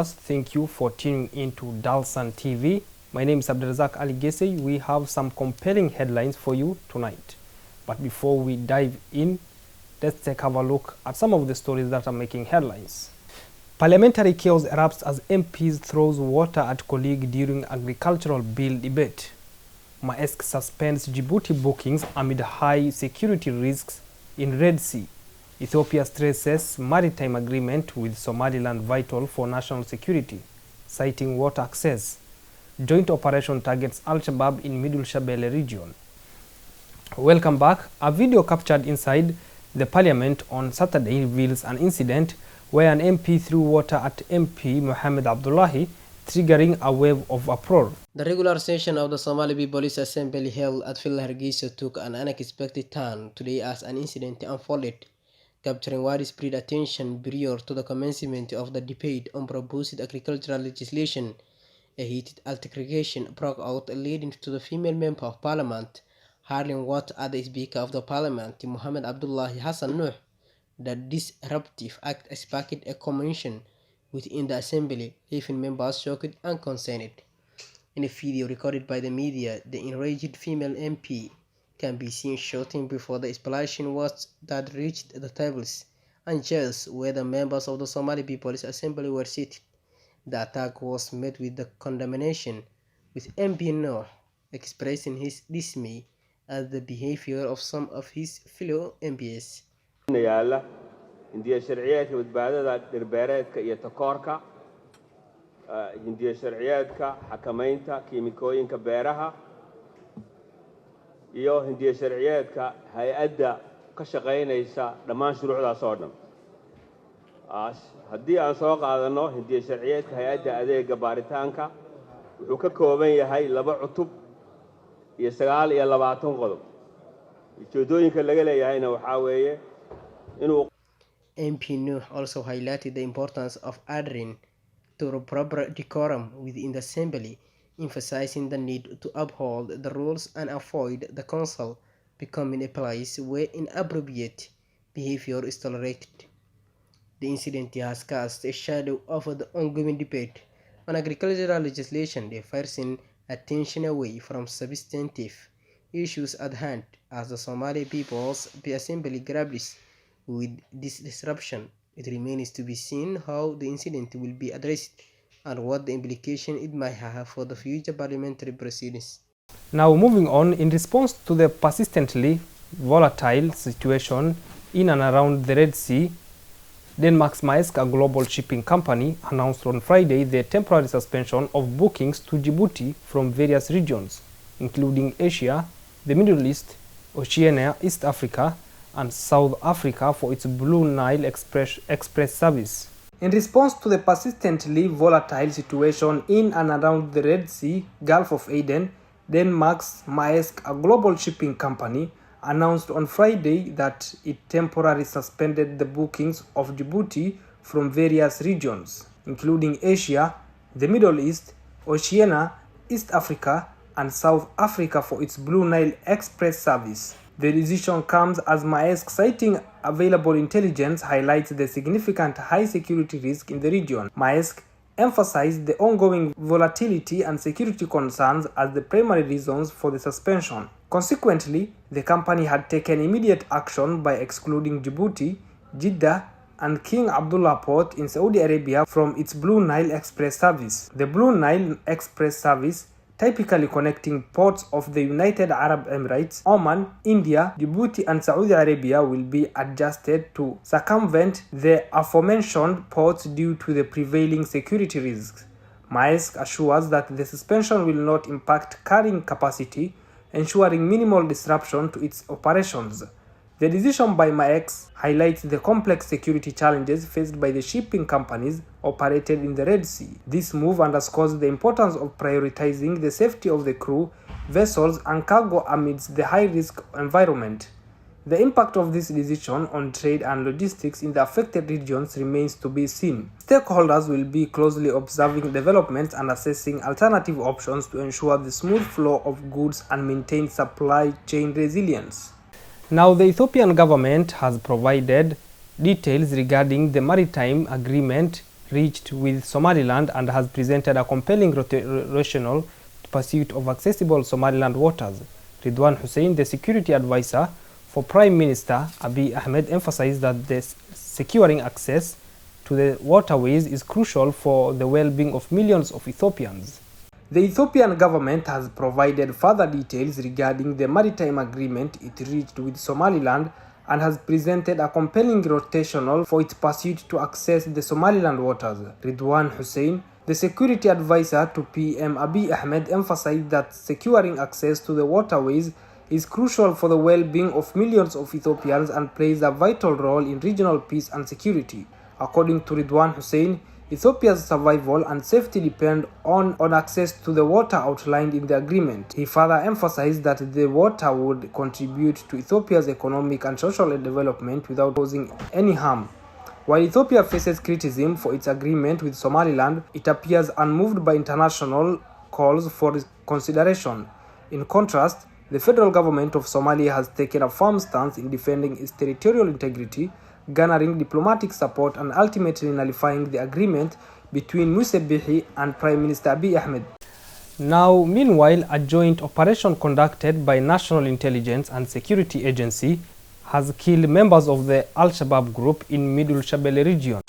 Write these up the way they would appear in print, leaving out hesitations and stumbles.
viewers, thank you for tuning into Dalsan TV. My name is Abdelrazak Ali Gese. We have some compelling headlines for you tonight. But before we dive in, let's have a look at some of the stories that are making headlines. Parliamentary chaos erupts as MPs throws water at colleague during agricultural bill debate. Maersk suspends Djibouti bookings amid high security risks in Red Sea. Ethiopia stresses maritime agreement with Somaliland vital for national security, citing water access. Joint operation targets Al-Shabaab in Middle Shabelle region. Welcome back. A video captured inside the parliament on Saturday reveals an incident where an MP threw water at MP Mohamed Abdullahi, triggering a wave of uproar. The regular session of the Somali People's Assembly held at Villa Hargeisa took an unexpected turn today as an incident unfolded, capturing widespread attention prior to the commencement of the debate on proposed agricultural legislation. A heated altercation broke out, leading to the female member of parliament hurling water at the Speaker of the Parliament, Mohamed Abdullahi Hassan Nuh. The disruptive act sparked a commotion within the assembly, leaving members shocked and concerned. In a video recorded by the media, the enraged female MP can be seen shouting before the splashing words that reached the tables and chairs where the members of the Somali People's Assembly were seated. The attack was met with the condemnation, with MP Nuh expressing his dismay at the behavior of some of his fellow MPs. هندية شرعيات وتبادل دربارات كيتكاركا هندية شرعيات كحكمينتا كيميكوين كبيرها iyo hindiya sharciyeedka hay-adda ka shaqeynaysa dhammaan shuruucda soo dhan haddii aan soo qaadano hindiya sharciyeedka hay-adda adeega baaritaanka wuxuu ka kooban yahay 2 cutub iyo 29 qodob ujeedooyinka laga leeyahayna waxa weeye inuu MP Nuh also highlighted the importance of adhering to proper decorum within the assembly, emphasizing the need to uphold the rules and avoid the council becoming a place where inappropriate behavior is tolerated. The incident has cast a shadow over the ongoing debate on agricultural legislation, diverting attention away from substantive issues at hand as the Somali People's Assembly grapples with this disruption. It remains to be seen how the incident will be addressed and what the implication it might have for the future parliamentary proceedings. Now moving on, in response to the persistently volatile situation in and around the Red Sea, Denmark's Maersk, a global shipping company, announced on Friday the temporary suspension of bookings to Djibouti from various regions, including Asia, the Middle East, Oceania, East Africa, and South Africa for its Blue Nile Express service. In response to the persistently volatile situation in and around the Red Sea, Gulf of Aden, Denmark's Maersk, a global shipping company, announced on Friday that it temporarily suspended the bookings of Djibouti from various regions, including Asia, the Middle East, Oceania, East Africa, and South Africa for its Blue Nile Express service. The decision comes as Maersk, citing available intelligence, highlights the significant high security risk in the region. Maersk emphasized the ongoing volatility and security concerns as the primary reasons for the suspension. Consequently, the company had taken immediate action by excluding Djibouti, Jeddah, and King Abdullah Port in Saudi Arabia from its Blue Nile Express service. The Blue Nile Express service, typically connecting ports of the United Arab Emirates, Oman, India, Djibouti, and Saudi Arabia, will be adjusted to circumvent the aforementioned ports due to the prevailing security risks. Maersk assures that the suspension will not impact carrying capacity, ensuring minimal disruption to its operations. The decision by Maersk highlights the complex security challenges faced by the shipping companies operated in the Red Sea. This move underscores the importance of prioritizing the safety of the crew, vessels, and cargo amidst the high-risk environment. The impact of this decision on trade and logistics in the affected regions remains to be seen. Stakeholders will be closely observing developments and assessing alternative options to ensure the smooth flow of goods and maintain supply chain resilience. Now, the Ethiopian government has provided details regarding the maritime agreement reached with Somaliland and has presented a compelling rationale to pursuit of accessible Somaliland waters. Ridwan Hussein, the security advisor for Prime Minister Abiy Ahmed, emphasized that securing access to the waterways is crucial for the well-being of millions of Ethiopians. The Ethiopian government has provided further details regarding the maritime agreement it reached with Somaliland and has presented a compelling rationale for its pursuit to access the Somaliland waters. Ridwan Hussein, the security advisor to PM Abiy Ahmed, emphasized that securing access to the waterways is crucial for the well-being of millions of Ethiopians and plays a vital role in regional peace and security. According to Ridwan Hussein, Ethiopia's survival and safety depend on access to the water outlined in the agreement. He further emphasized that the water would contribute to Ethiopia's economic and social development without causing any harm. While Ethiopia faces criticism for its agreement with Somaliland, it appears unmoved by international calls for consideration. In contrast, the federal government of Somalia has taken a firm stance in defending its territorial integrity, garnering diplomatic support and ultimately nullifying the agreement between Muse Bihi and Prime Minister Abiy Ahmed. Now, meanwhile, a joint operation conducted by National Intelligence and Security Agency has killed members of the Al-Shabaab group in Middle Shabelle region.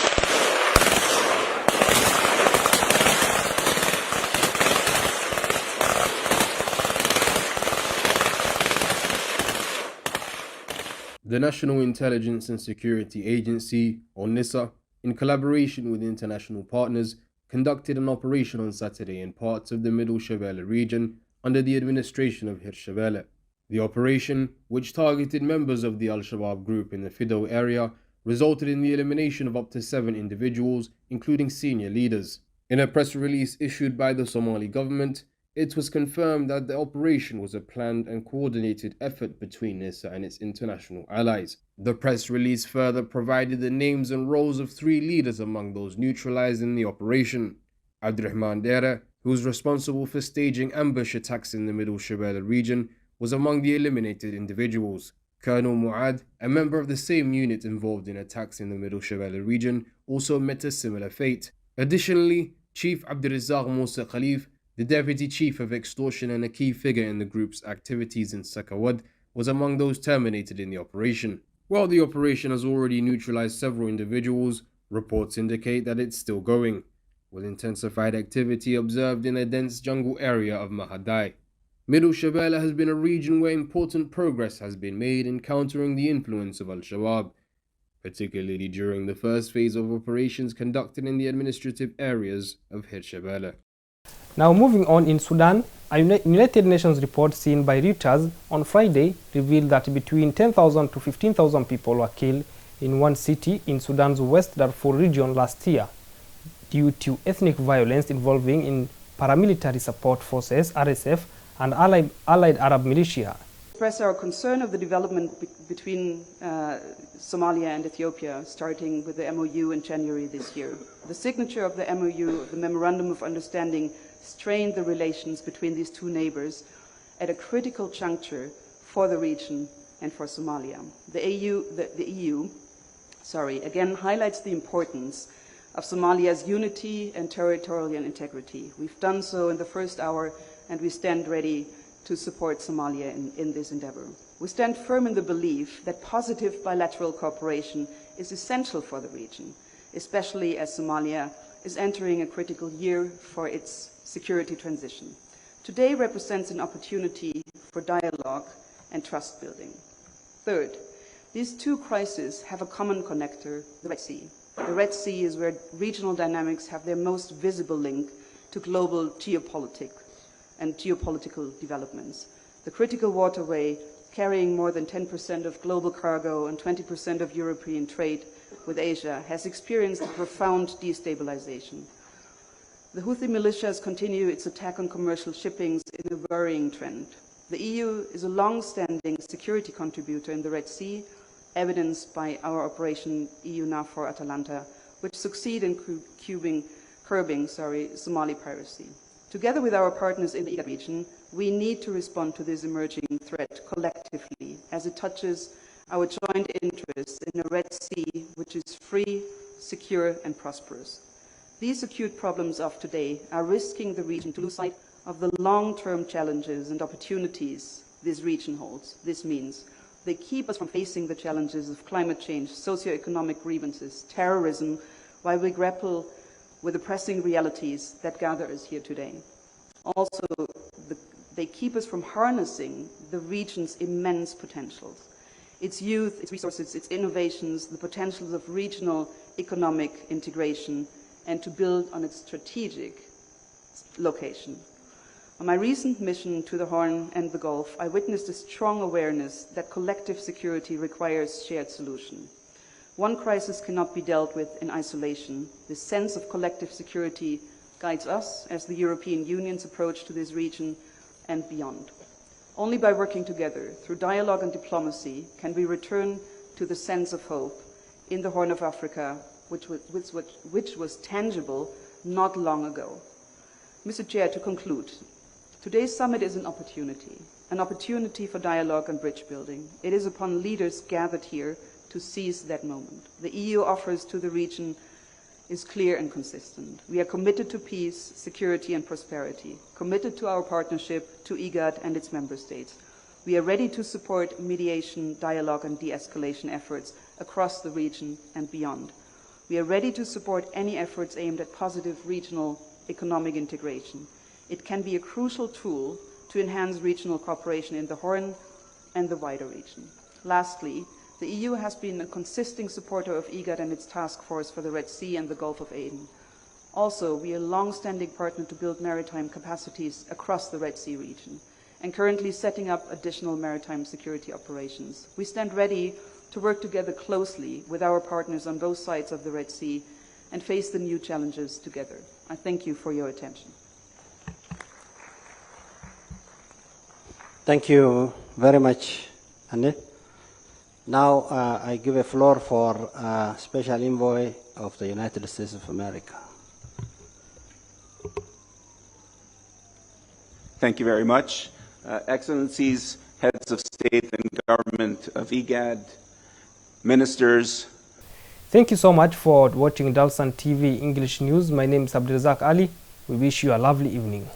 The National Intelligence and Security Agency, or NISA, in collaboration with international partners, conducted an operation on Saturday in parts of the Middle Shabelle region under the administration of Hirshabelle. The operation, which targeted members of the Al-Shabaab group in the Fido area, resulted in the elimination of up to 7 individuals, including senior leaders. In a press release issued by the Somali government, it was confirmed that the operation was a planned and coordinated effort between NISA and its international allies. The press release further provided the names and roles of 3 leaders among those neutralized in the operation. Abdurrahman Dere, who was responsible for staging ambush attacks in the Middle Shabelle region, was among the eliminated individuals. Colonel Muad, a member of the same unit involved in attacks in the Middle Shabelle region, also met a similar fate. Additionally, Chief Abdurrazzaq Musa Khalif, the deputy chief of extortion and a key figure in the group's activities in Sakawad, was among those terminated in the operation. While the operation has already neutralized several individuals, reports indicate that it's still going, with intensified activity observed in a dense jungle area of Mahadai. Middle Shabelle has been a region where important progress has been made in countering the influence of Al-Shabaab, particularly during the first phase of operations conducted in the administrative areas of Hirshabelle. Now moving on, in Sudan, a United Nations report seen by Reuters on Friday revealed that between 10,000 to 15,000 people were killed in one city in Sudan's West Darfur region last year due to ethnic violence involving in paramilitary support forces, RSF, and allied Arab militia. Express our concern of the development between Somalia and Ethiopia, starting with the MOU in January this year. The signature of the MOU, the Memorandum of Understanding, strained the relations between these 2 neighbors at a critical juncture for the region and for Somalia. The EU again highlights the importance of Somalia's unity and territorial integrity. We've done so in the first hour, and we stand ready to support Somalia in this endeavor. We stand firm in the belief that positive bilateral cooperation is essential for the region, especially as Somalia is entering a critical year for its security transition. Today represents an opportunity for dialogue and trust building. Third, these 2 crises have a common connector, the Red Sea. The Red Sea is where regional dynamics have their most visible link to global geopolitics and geopolitical developments. The critical waterway, carrying more than 10% of global cargo and 20% of European trade with Asia, has experienced a profound destabilization. The Houthi militias continue its attack on commercial shippings in a worrying trend. The EU is a long-standing security contributor in the Red Sea, evidenced by our Operation EUNAVFOR Atalanta, which succeed in curbing Somali piracy. Together with our partners in the IGAD region, we need to respond to this emerging threat collectively, as it touches our joint interests in a Red Sea which is free, secure, and prosperous. These acute problems of today are risking the region to lose sight of the long-term challenges and opportunities this region holds. This means they keep us from facing the challenges of climate change, socio-economic grievances, terrorism, while we grapple with the pressing realities that gather us here today. Also, they keep us from harnessing the region's immense potentials. Its youth, its resources, its innovations, the potentials of regional economic integration, and to build on its strategic location. On my recent mission to the Horn and the Gulf, I witnessed a strong awareness that collective security requires shared solution. One crisis cannot be dealt with in isolation. This sense of collective security guides us as the European Union's approach to this region and beyond. Only by working together through dialogue and diplomacy can we return to the sense of hope in the Horn of Africa, which was tangible not long ago. Mr. Chair, to conclude, today's summit is an opportunity for dialogue and bridge building. It is upon leaders gathered here to seize that moment. The EU offers to the region is clear and consistent. We are committed to peace, security and prosperity, committed to our partnership, to IGAD and its member states. We are ready to support mediation, dialogue and de-escalation efforts across the region and beyond. We are ready to support any efforts aimed at positive regional economic integration. It can be a crucial tool to enhance regional cooperation in the Horn and the wider region. Lastly, the EU has been a consistent supporter of IGAD and its task force for the Red Sea and the Gulf of Aden. Also, we are a long-standing partner to build maritime capacities across the Red Sea region and currently setting up additional maritime security operations. We stand ready to work together closely with our partners on both sides of the Red Sea and face the new challenges together. I thank you for your attention. Thank you very much, Anne. Now I give a floor for Special Envoy of the United States of America. Thank you very much. Excellencies, heads of state and government of IGAD, ministers. Thank you so much for watching Dalsan TV English News. My name is Abdulrazak Ali. We wish you a lovely evening.